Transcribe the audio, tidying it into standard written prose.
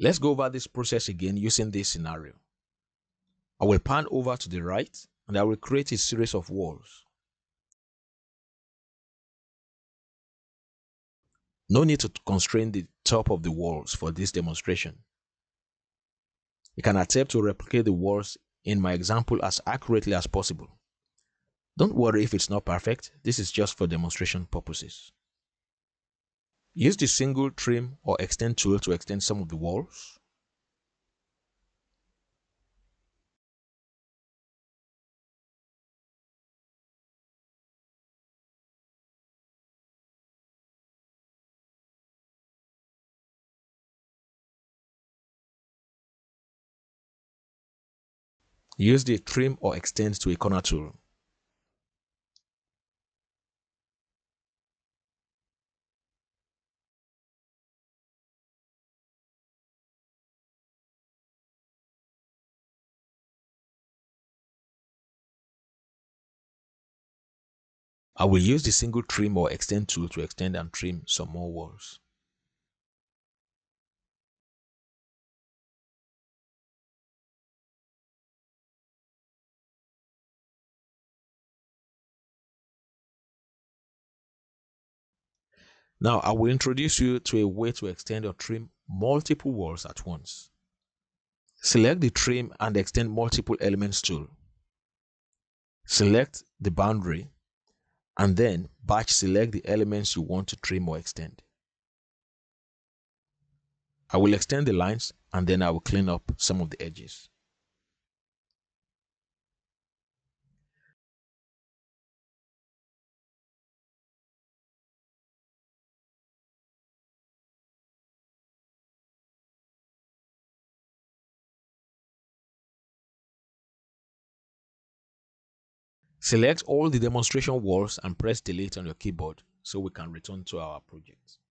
Let's go over this process again using this scenario. I will pan over to the right and I will create a series of walls. No need to constrain the top of the walls for this demonstration. You can attempt to replicate the walls in my example as accurately as possible. Don't worry if it's not perfect, this is just for demonstration purposes. Use the single trim or extend tool to extend some of the walls. Use the trim or extend to a corner tool. I will use the single trim or extend tool to extend and trim some more walls. Now I will introduce you to a way to extend or trim multiple walls at once. Select the trim and extend multiple elements tool. Select the boundary and then batch select the elements you want to trim or extend. I will extend the lines and then I will clean up some of the edges. Select all the demonstration walls and press delete on your keyboard so we can return to our project.